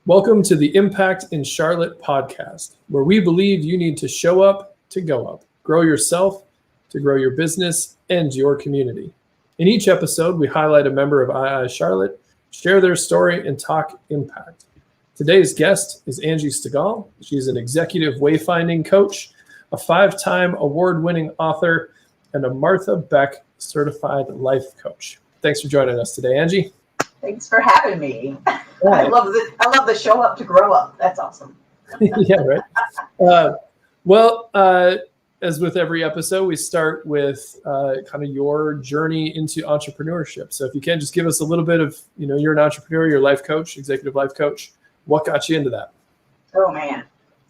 Welcome to the Impact in Charlotte podcast, where we believe you need to show up to go up, grow yourself to grow your business and your community. In each episode, we highlight a member of II Charlotte, share their story, and talk impact. Today's guest is Angie Stegall. She's an executive wayfinding coach, a 5-time award-winning author, and a Martha Beck certified life coach. Thanks for joining us today, Angie. Thanks for having me. I love the show up to grow up. That's awesome. Yeah, right. As with every episode, we start with kind of your journey into entrepreneurship. So if you can just give us a little bit of, you're an entrepreneur, you're a life coach, executive life coach. What got you into that? Oh man,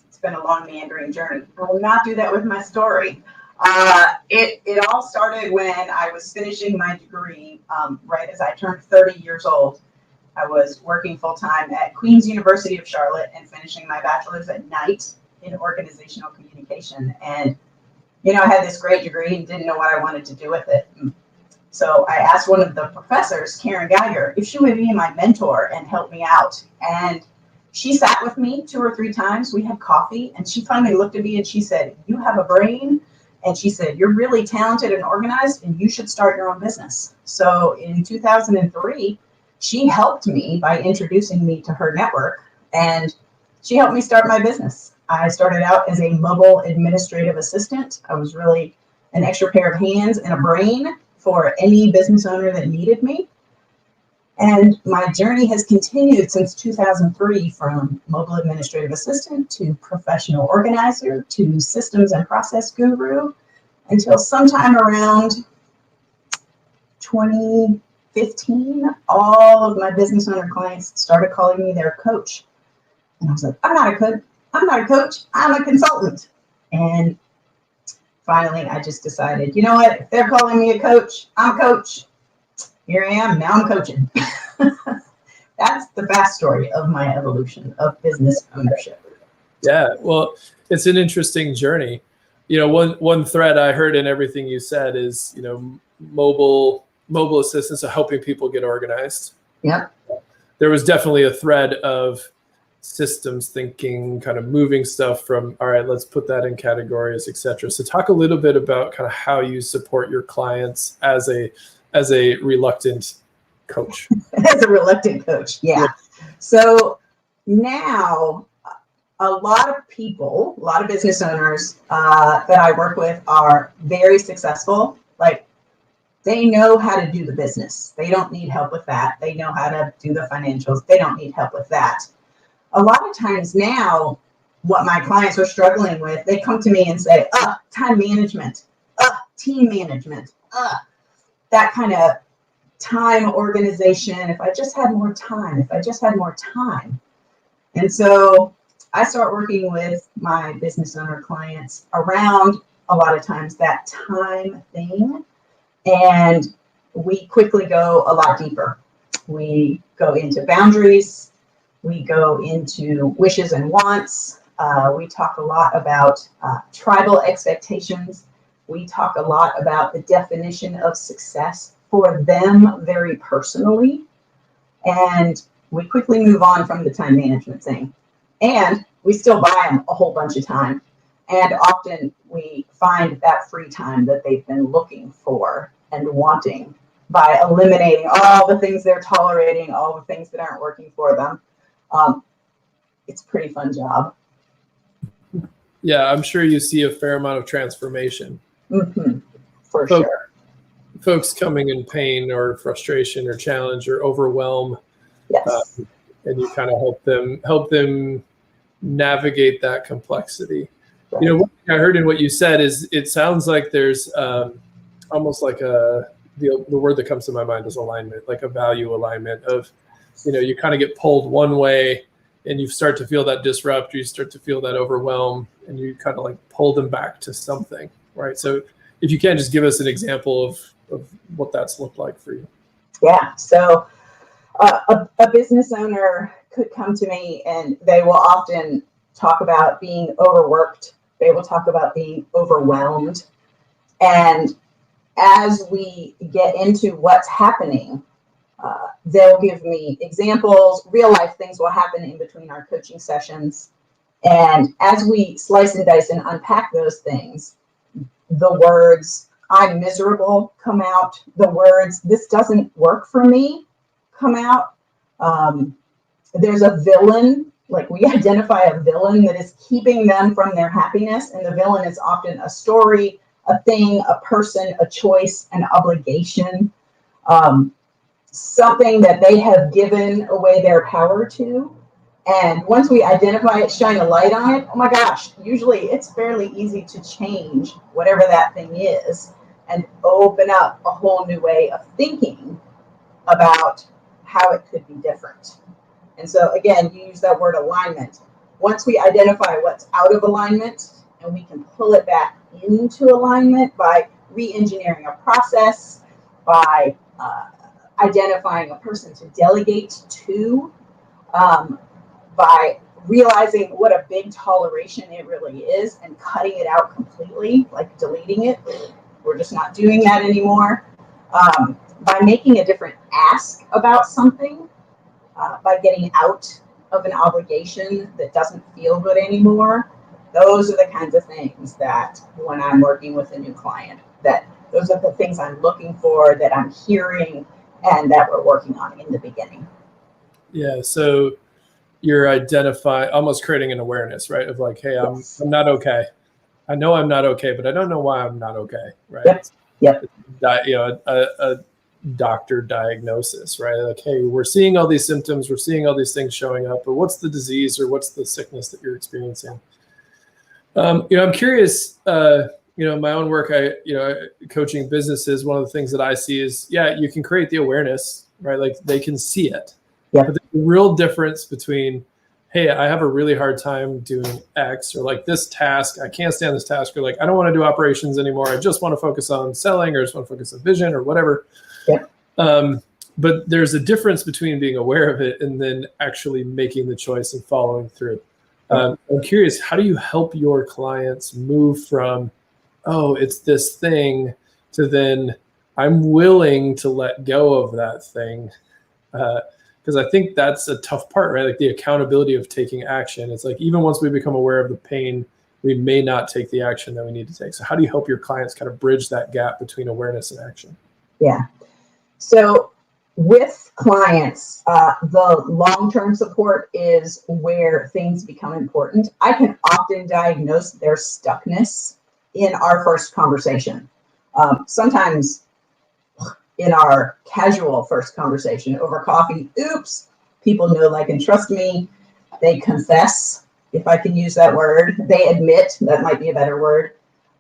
it's been a long meandering journey. I will not do that with my story. It all started when I was finishing my degree, right as I turned 30 years old. I was working full-time at Queen's University of Charlotte and finishing my bachelor's at night in organizational communication. And, I had this great degree and didn't know what I wanted to do with it. So I asked one of the professors, Karen Geiger, if she would be my mentor and help me out. And she sat with me 2 or 3 times. We had coffee, and she finally looked at me and she said, "You have a brain." And she said, "You're really talented and organized, and you should start your own business." So in 2003, she helped me by introducing me to her network, and she helped me start my business. I started out as a mobile administrative assistant. I was really an extra pair of hands and a brain for any business owner that needed me. And my journey has continued since 2003, from mobile administrative assistant to professional organizer to systems and process guru, until sometime around 2015, all of my business owner clients started calling me their coach. And I was like, I'm not a coach, I'm a consultant. And finally, I just decided, you know what, if they're calling me a coach, I'm a coach. Here I am, now I'm coaching. That's the fast story of my evolution of business ownership. Yeah, well, it's an interesting journey. One thread I heard in everything you said is, mobile assistance, so helping people get organized. Yep. There was definitely a thread of systems thinking, kind of moving stuff from, all right, let's put that in categories, et cetera. So talk a little bit about kind of how you support your clients as a reluctant coach. As a reluctant coach, yeah. So now a lot of business owners that I work with are very successful. Like, they know how to do the business. They don't need help with that. They know how to do the financials. They don't need help with that. A lot of times now, what my clients are struggling with, they come to me and say, time management, team management, that kind of time organization. If I just had more time. And so I start working with my business owner clients around a lot of times that time thing. And we quickly go a lot deeper. We go into boundaries. We go into wishes and wants. We talk a lot about tribal expectations. We talk a lot about the definition of success for them very personally. And we quickly move on from the time management thing. And we still buy them a whole bunch of time. And often we find that free time that they've been looking for and wanting by eliminating all the things they're tolerating, all the things that aren't working for them. It's a pretty fun job. Yeah, I'm sure you see a fair amount of transformation. Mm-hmm. For sure. Folks coming in pain or frustration or challenge or overwhelm. Yes. And you kind of help them navigate that complexity. Right. One thing I heard in what you said is it sounds like there's almost like the word that comes to my mind is alignment, like a value alignment of, you kind of get pulled one way and you start to feel that disrupt, or you start to feel that overwhelm, and you kind of like pull them back to something, right? So if you can just give us an example of what that's looked like for you. Yeah. So a business owner could come to me and they will often talk about being overworked. They will talk about being overwhelmed. And as we get into what's happening, They'll give me examples, real life things will happen in between our coaching sessions. And as we slice and dice and unpack those things, the words, I'm miserable, come out. The words, this doesn't work for me, come out. There's a villain, like we identify a villain that is keeping them from their happiness. And the villain is often a story, a thing, a person, a choice, an obligation, something that they have given away their power to. And once we identify it, shine a light on it, oh my gosh, usually it's fairly easy to change whatever that thing is and open up a whole new way of thinking about how it could be different. And so again, you use that word alignment. Once we identify what's out of alignment and we can pull it back into alignment by re-engineering a process, by identifying a person to delegate to, by realizing what a big toleration it really is and cutting it out completely, like deleting it. We're just not doing that anymore. By making a different ask about something, by getting out of an obligation that doesn't feel good anymore. Those are the kinds of things that when I'm working with a new client, that those are the things I'm looking for, that I'm hearing, and that we're working on in the beginning. Yeah. So you're almost creating an awareness, right? Of like, hey, I'm not okay. I know I'm not okay, but I don't know why I'm not okay, right? Yep. A doctor diagnosis, right? Like, hey, we're seeing all these symptoms, we're seeing all these things showing up, but what's the disease or what's the sickness that you're experiencing? I'm curious, my own work, coaching businesses, one of the things that I see is, you can create the awareness, right? Like they can see it. Yeah. But there's a real difference between, hey, I have a really hard time doing X, or like this task, I can't stand this task, or like, I don't want to do operations anymore. I just want to focus on selling, or just want to focus on vision or whatever. Yeah. But there's a difference between being aware of it and then actually making the choice and following through. I'm curious, how do you help your clients move from, oh, it's this thing, to then I'm willing to let go of that thing? Because I think that's a tough part, right? Like the accountability of taking action. It's like, even once we become aware of the pain, we may not take the action that we need to take. So how do you help your clients kind of bridge that gap between awareness and action? Yeah. So with clients, the long-term support is where things become important. I can often diagnose their stuckness in our first conversation. Sometimes in our casual first conversation over coffee, oops, people know, like, and trust me. They confess, if I can use that word. They admit, that might be a better word.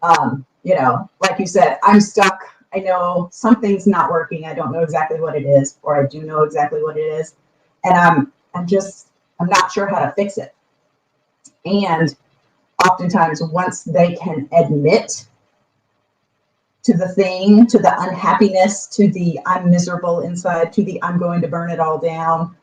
Like you said, I'm stuck. I know something's not working. I don't know exactly what it is, or I do know exactly what it is. And I'm not sure how to fix it. And oftentimes, once they can admit to the thing, to the unhappiness, to the I'm miserable inside, to the I'm going to burn it all down,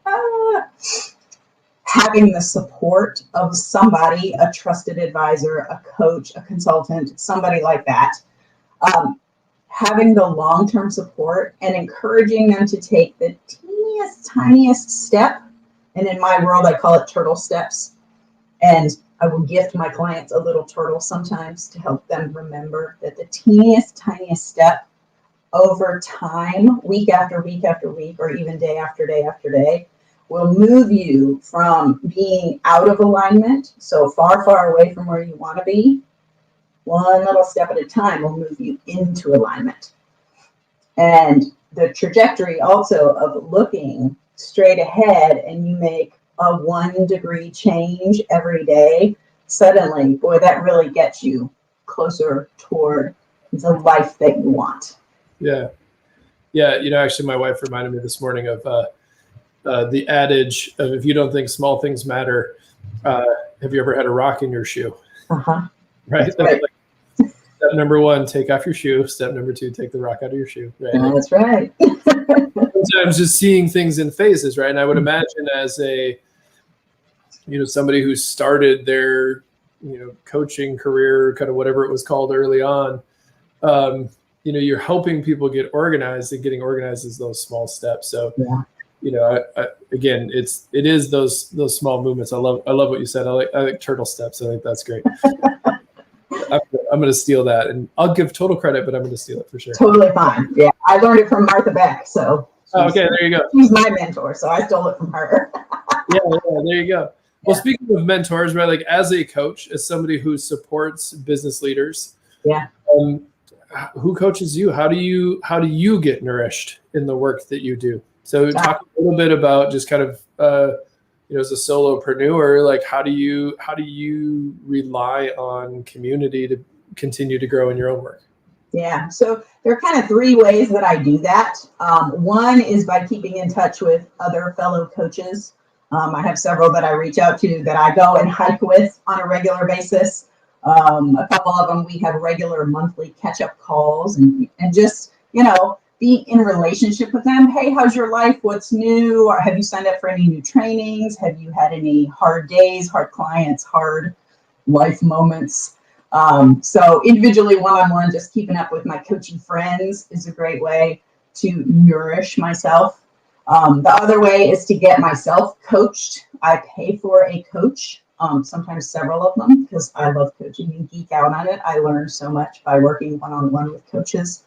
having the support of somebody, a trusted advisor, a coach, a consultant, somebody like that, having the long-term support and encouraging them to take the teeniest, tiniest step. And in my world, I call it turtle steps. And I will gift my clients a little turtle sometimes to help them remember that the teeniest, tiniest step over time, week after week after week, or even day after day after day, will move you from being out of alignment, so far, far away from where you want to be. One little step at a time will move you into alignment. And the trajectory also of looking straight ahead, and you make a 1 degree change every day, suddenly, boy, that really gets you closer toward the life that you want. Yeah. Actually, my wife reminded me this morning of the adage of, if you don't think small things matter, have you ever had a rock in your shoe? Right. Right. Step number 1, take off your shoe. Step number 2, take the rock out of your shoe. Right. That's right. Sometimes just seeing things in phases, right? And I would imagine as somebody who started their, coaching career, kind of whatever it was called early on, you're helping people get organized, and getting organized is those small steps. So, Yeah. Again, it is those small movements. I love what you said. I like turtle steps. I think that's great. I'm going to steal that, and I'll give total credit, but I'm going to steal it for sure. Totally fine. Yeah. I learned it from Martha Beck. So okay, there you go. She's my mentor. So I stole it from her. yeah, there you go. Well, speaking of mentors, right? Like as a coach, as somebody who supports business leaders, who coaches you? How do you get nourished in the work that you do? So talk a little bit about just kind of, as a solopreneur, like how do you rely on community to continue to grow in your own work? Yeah. So there are kind of three ways that I do that. One is by keeping in touch with other fellow coaches. I have several that I reach out to that I go and hike with on a regular basis. A couple of them, we have regular monthly catch-up calls and just, be in relationship with them. Hey, how's your life? What's new? Or have you signed up for any new trainings? Have you had any hard days, hard clients, hard life moments? So individually, one-on-one, just keeping up with my coaching friends is a great way to nourish myself. The other way is to get myself coached. I pay for a coach, sometimes several of them, because I love coaching and geek out on it. I learn so much by working one-on-one with coaches.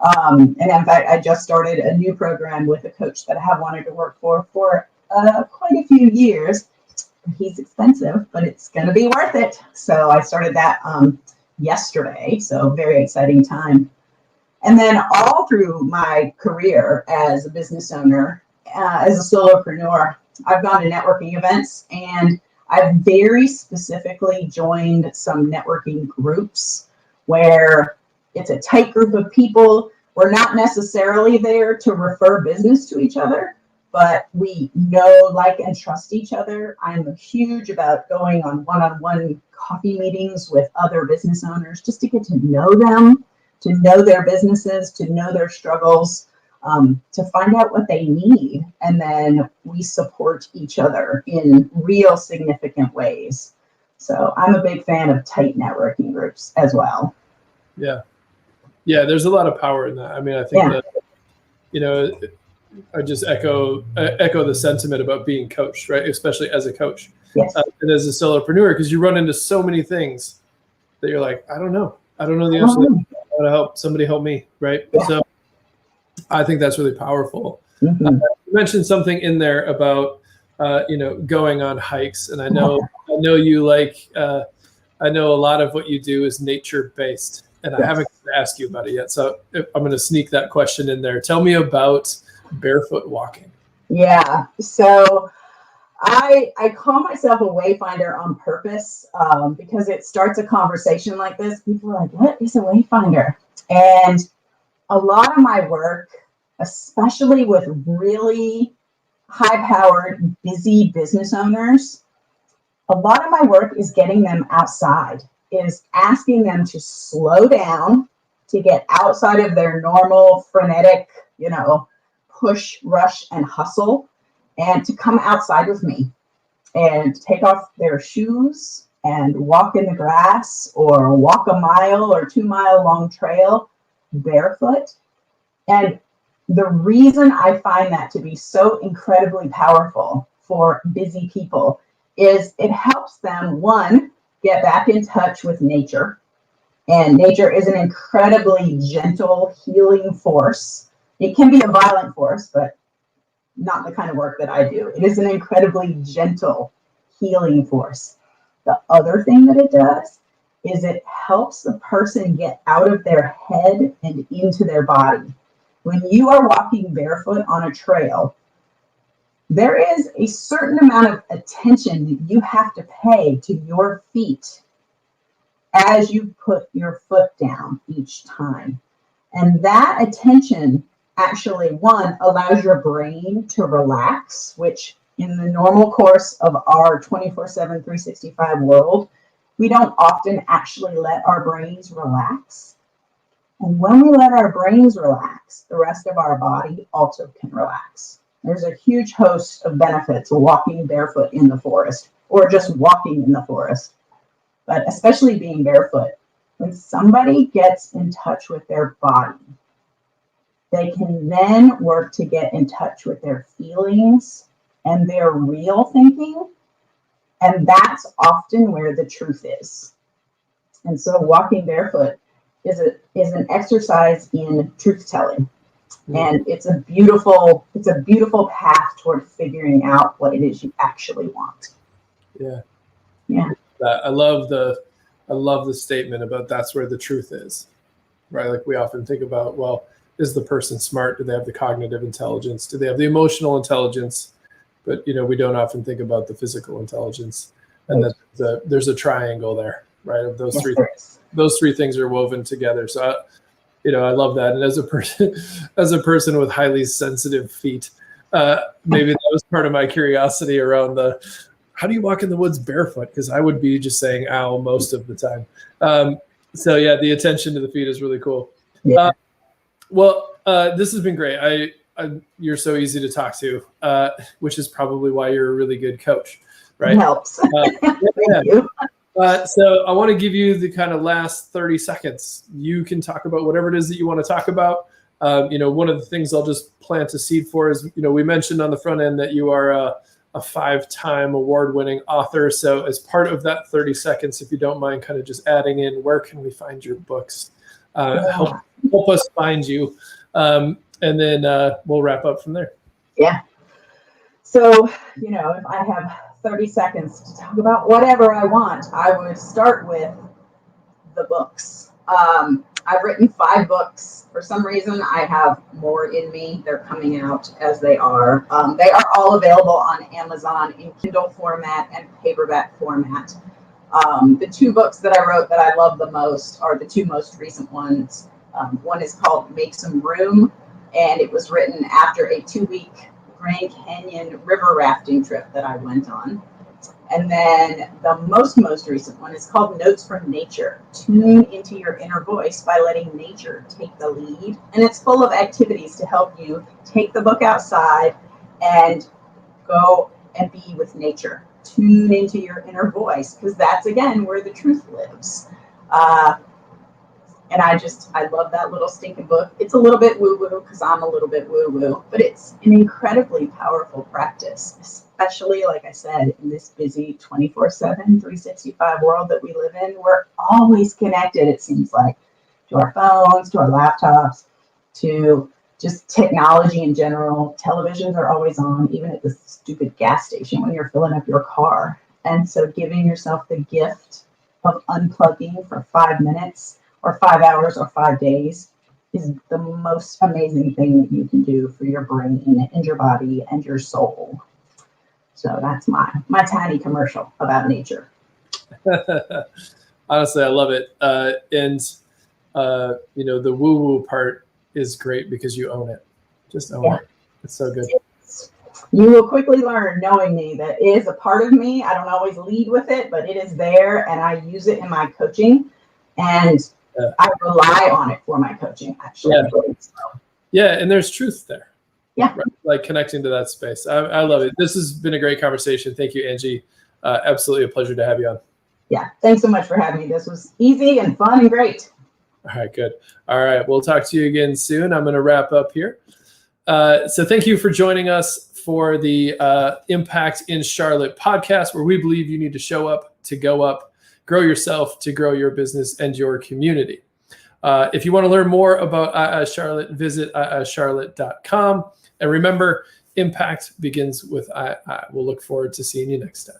And in fact, I just started a new program with a coach that I have wanted to work for quite a few years. He's expensive, but it's going to be worth it. So I started that yesterday. So very exciting time. And then all through my career as a business owner, as a solopreneur, I've gone to networking events, and I've very specifically joined some networking groups where it's a tight group of people. We're not necessarily there to refer business to each other, but we know, like, and trust each other. I'm huge about going on one-on-one coffee meetings with other business owners just to get to know them, to know their businesses, to know their struggles, to find out what they need. And then we support each other in real significant ways. So I'm a big fan of tight networking groups as well. Yeah. Yeah, there's a lot of power in that. I mean, I think that, I just echo the sentiment about being coached, right? Especially as a coach, yes. And as a solopreneur, because you run into so many things that you're like, I don't know the answer. I want to help somebody help me, right? Yeah. So I think that's really powerful. Mm-hmm. You mentioned something in there about going on hikes, and I know you like. I know a lot of what you do is nature based. And I haven't asked you about it yet. So I'm going to sneak that question in there. Tell me about barefoot walking. Yeah. So I call myself a wayfinder on purpose because it starts a conversation like this. People are like, what is a wayfinder? And a lot of my work, especially with really high-powered, busy business owners, a lot of my work is getting them outside, is asking them to slow down, to get outside of their normal frenetic, push, rush, and hustle, and to come outside with me and take off their shoes and walk in the grass or walk a mile or 2 mile long trail barefoot. And the reason I find that to be so incredibly powerful for busy people is it helps them, one, get back in touch with nature. And nature is an incredibly gentle, healing force. It can be a violent force, but not the kind of work that I do. It is an incredibly gentle, healing force. The other thing that it does is it helps the person get out of their head and into their body. When you are walking barefoot on a trail, there is a certain amount of attention that you have to pay to your feet as you put your foot down each time. And that attention actually, one, allows your brain to relax, which in the normal course of our 24/7, 365 world, we don't often actually let our brains relax. And when we let our brains relax, the rest of our body also can relax. There's a huge host of benefits walking barefoot in the forest or just walking in the forest. But especially being barefoot, When somebody gets in touch with their body, they can then work to get in touch with their feelings and their real thinking. And that's often where the truth is. And so walking barefoot is an exercise in truth telling. And it's a beautiful path toward figuring out what it is you actually want. Yeah. Yeah. I love the statement about that's where the truth is, right? Like we often think about, well, is the person smart? Do they have the cognitive intelligence? Do they have the emotional intelligence? But, we don't often think about the physical intelligence, and that there's a triangle there, right? Of those three things are woven together. So, I love that. And as a person with highly sensitive feet, maybe that was part of my curiosity around how do you walk in the woods barefoot? Because I would be just saying ow most of the time. So yeah, the attention to the feet is really cool. Yeah. This has been great. You're so easy to talk to, which is probably why you're a really good coach, right? It helps. Thank you. So I want to give you the kind of last 30 seconds. You can talk about whatever it is that you want to talk about. One of the things I'll just plant a seed for is, we mentioned on the front end that you are a 5-time award-winning author. So as part of that 30 seconds, if you don't mind kind of just adding in, where can we find your books? Help us find you. And then we'll wrap up from there. Yeah. So, if I have 30 seconds to talk about whatever I want, I would start with the books. I've written 5 books. For some reason, I have more in me. They're coming out as they are. They are all available on Amazon in Kindle format and paperback format. The 2 books that I wrote that I love the most are the 2 most recent ones. One is called Make Some Room, and it was written after a 2-week Grand Canyon river rafting trip that I went on. And then the most recent one is called Notes from Nature. Tune into your inner voice by letting nature take the lead. And it's full of activities to help you take the book outside and go and be with nature. Tune into your inner voice, because that's, again, where the truth lives. And I love that little stinking book. It's a little bit woo-woo because I'm a little bit woo-woo, but it's an incredibly powerful practice, especially, like I said, in this busy 24/7, 365 world that we live in. We're always connected, it seems like, to our phones, to our laptops, to just technology in general. Televisions are always on, even at the stupid gas station when you're filling up your car. And so giving yourself the gift of unplugging for 5 minutes or 5 hours or 5 days is the most amazing thing that you can do for your brain and your body and your soul. So that's my tiny commercial about nature. Honestly, I love it. The woo-woo part is great because you own it. Just own it. It's so good. You will quickly learn, knowing me, that it is a part of me. I don't always lead with it, but it is there, and I use it in my coaching. And I rely on it for my coaching, actually. Yeah, and there's truth there. Yeah. Right? Like connecting to that space. I love it. This has been a great conversation. Thank you, Angie. Absolutely a pleasure to have you on. Yeah, thanks so much for having me. This was easy and fun and great. All right, good. All right, we'll talk to you again soon. I'm going to wrap up here. So thank you for joining us for the iMPACT in Charlotte podcast, where we believe you need to show up to go up, grow yourself to grow your business and your community. If you want to learn more about Charlotte, visit charlotte.com. And remember, iMPACT begins with I. We'll look forward to seeing you next time.